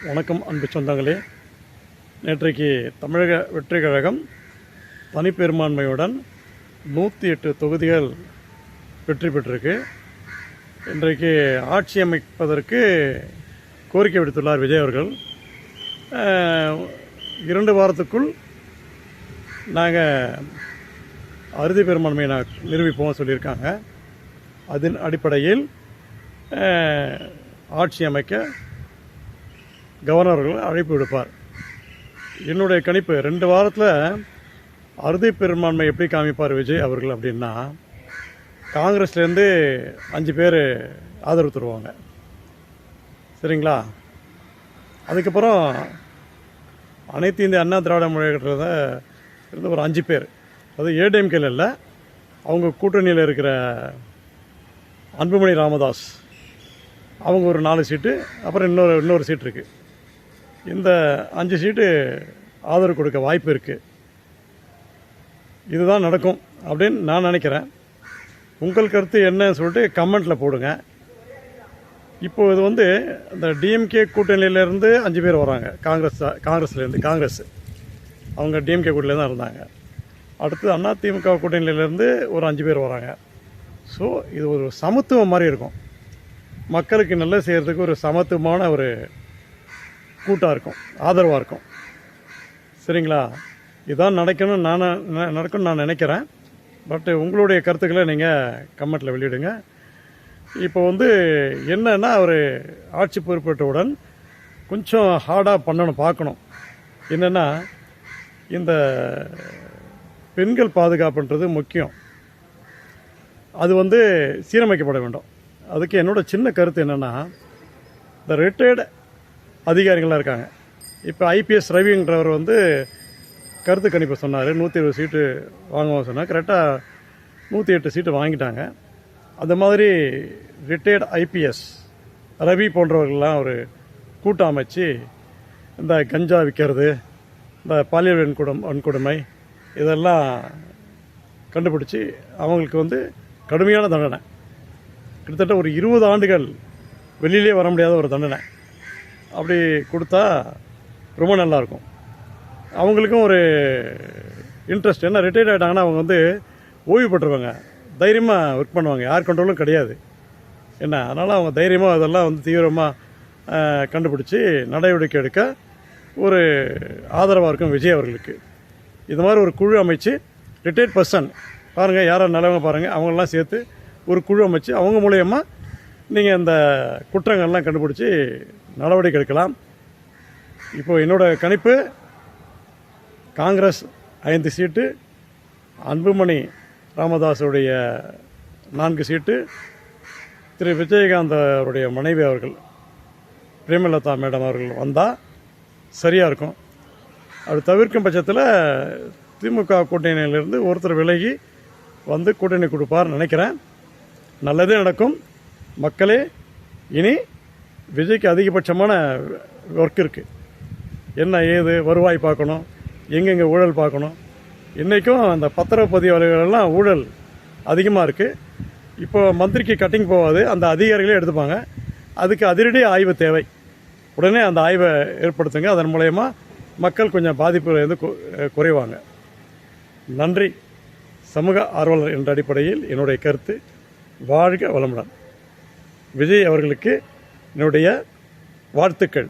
வணக்கம் அன்பு சொந்தங்களே. நேற்றைக்கு தமிழக வெற்றி கழகம் தனிப்பெரும்பான்மையுடன் 108 தொகுதிகள் வெற்றி பெற்றிருக்கு. இன்றைக்கு ஆட்சி அமைப்பதற்கு கோரிக்கை விடுத்துள்ளார் விஜய் அவர்கள். 2 வாரத்துக்குள் நாங்கள் அறுதி பெரும்பான்மையை நிரூபிப்போம் சொல்லியிருக்காங்க. அதன் அடிப்படையில் ஆட்சி அமைக்க கவர்னர்கள் அழைப்பு விடுப்பார். என்னுடைய கணிப்பு 2 வாரத்தில் அறுதி பெரும்பான்மை எப்படி காமிப்பார் விஜய் அவர்கள் அப்படின்னா, காங்கிரஸ்லேருந்து 5 பேர் ஆதரவு தருவாங்க. சரிங்களா? அதுக்கப்புறம் அனைத்து இந்திய அண்ணா திராவிட முன்னேற்றத்தில் இருந்து ஒரு 5 பேர், அது ஏடிஎம்கேல இல்லை, அவங்க கூட்டணியில் இருக்கிற அன்புமணி ராமதாஸ், அவங்க ஒரு 4 சீட்டு, அப்புறம் இன்னொரு சீட் இருக்குது. இந்த 5 சீட்டு ஆதரவு கொடுக்க வாய்ப்பு இருக்குது. இதுதான் நடக்கும் அப்படின்னு நான் நினைக்கிறேன். உங்கள் கருத்து என்னன்னு சொல்லிட்டு கமெண்ட்டில் போடுங்க. இப்போது இது இந்த டிஎம்கே கூட்டணியிலேருந்து 5 பேர் வராங்க. காங்கிரஸ் அவங்க டிஎம்கே கூட்டணியில் தான் இருந்தாங்க. அடுத்து அதிமுக கூட்டணியிலேருந்து ஒரு 5 பேர் வராங்க. ஸோ இது ஒரு சமத்துவம் மாதிரி இருக்கும். மக்களுக்கு நல்லது செய்கிறதுக்கு ஒரு சமத்துவமான ஒரு கூட்டாக இருக்கும், ஆதரவாக இருக்கும். சரிங்களா? இதுதான் நடக்கும்னு நான் நினைக்கிறேன். பட் உங்களுடைய கருத்துக்களை நீங்கள் கமெண்ட்டில் வெளியிடுங்க. இப்போ என்னன்னா, அவர் ஆட்சி பொறுப்பேற்றவுடன் கொஞ்சம் ஹார்டாக பார்க்கணும். என்னென்னா, இந்த பெண்கள் பாதுகாப்புன்றது முக்கியம். அது சீரமைக்கப்பட வேண்டும். அதுக்கு என்னோட சின்ன கருத்து என்னென்னா, இந்த ரிட்டையர்டு அதிகாரிகளாக இருக்காங்க. இப்போ ஐபிஎஸ் ரவின்றவர் கருத்து கணிப்பு சொன்னார், 120 சீட்டு வாங்குவோம் சொன்னார். கரெக்டாக 108 சீட்டு வாங்கிட்டாங்க. அந்த மாதிரி ரிட்டையர்டு ஐபிஎஸ் ரவி போன்றவர்கள்லாம் ஒரு கூட்டம் அமைச்சு இந்த கஞ்சா விற்கிறது, இந்த பாலியல் வன்கொடுமை இதெல்லாம் கண்டுபிடிச்சி அவங்களுக்கு கடுமையான தண்டனை, கிட்டத்தட்ட ஒரு 20 ஆண்டுகள் வெளியிலே வர முடியாத ஒரு தண்டனை அப்படி கொடுத்தா ரொம்ப நல்லாயிருக்கும். அவங்களுக்கும் ஒரு இன்ட்ரெஸ்ட். என்ன, ரிட்டையர்ட் ஆகிட்டாங்கன்னா அவங்க ஓய்வு பெற்றுருவாங்க, தைரியமாக ஒர்க் பண்ணுவாங்க, யார் கண்ட்ரோலும் கிடையாது. என்ன, அதனால் அவங்க தைரியமாக அதெல்லாம் தீவிரமாக கண்டுபிடிச்சி நடவடிக்கை எடுக்க ஒரு ஆதரவாக இருக்கும் விஜய் அவர்களுக்கு. இது மாதிரி ஒரு குழு அமைச்சு ரிட்டையர்ட் பர்சன் பாருங்கள், யாரும் நல்லவங்க பாருங்கள், அவங்களெலாம் சேர்த்து ஒரு குழு அமைச்சு அவங்க மூலயமா நீங்கள் இந்த குற்றங்கள்லாம் கண்டுபிடிச்சி நடவடிக்கை எடுக்கலாம். இப்போது என்னோடய கணிப்பு, காங்கிரஸ் 5 சீட்டு, அன்புமணி ராமதாஸுடைய 4 சீட்டு, திரு விஜயகாந்த் அவருடைய மனைவி அவர்கள் பிரேமலதா மேடம் அவர்கள் வந்தால் சரியாக இருக்கும். அது தவிர்க்கும் பட்சத்தில் திமுக கூட்டணியிலிருந்து ஒருத்தர் விலகி கூட்டணி கொடுப்பார்னு நினைக்கிறேன். நல்லதே நடக்கும். மக்களே, இனி விஜய்க்கு அதிகபட்சமான ஒர்க் இருக்குது. என்ன ஏது வருவாய் பார்க்கணும், எங்கெங்கே ஊழல் பார்க்கணும். இன்றைக்கும் அந்த பத்திரப்பதிவு அலுவலர்களெல்லாம் ஊழல் அதிகமாக இருக்குது. இப்போ மந்திரிக்கு கட்டிங் போகாது, அந்த அதிகாரிகளே எடுத்துப்பாங்க. அதுக்கு அதிரடி ஆய்வு தேவை. உடனே அந்த ஆய்வை ஏற்படுத்துங்க. அதன் மூலயமா மக்கள் கொஞ்சம் பாதிப்பு குறைவாங்க. நன்றி. சமூக ஆர்வலர் என்ற அடிப்படையில் என்னுடைய கருத்து. வாழ்க வளமுடன். விஜய் அவர்களுக்கு என்னுடைய வாழ்த்துக்கள்.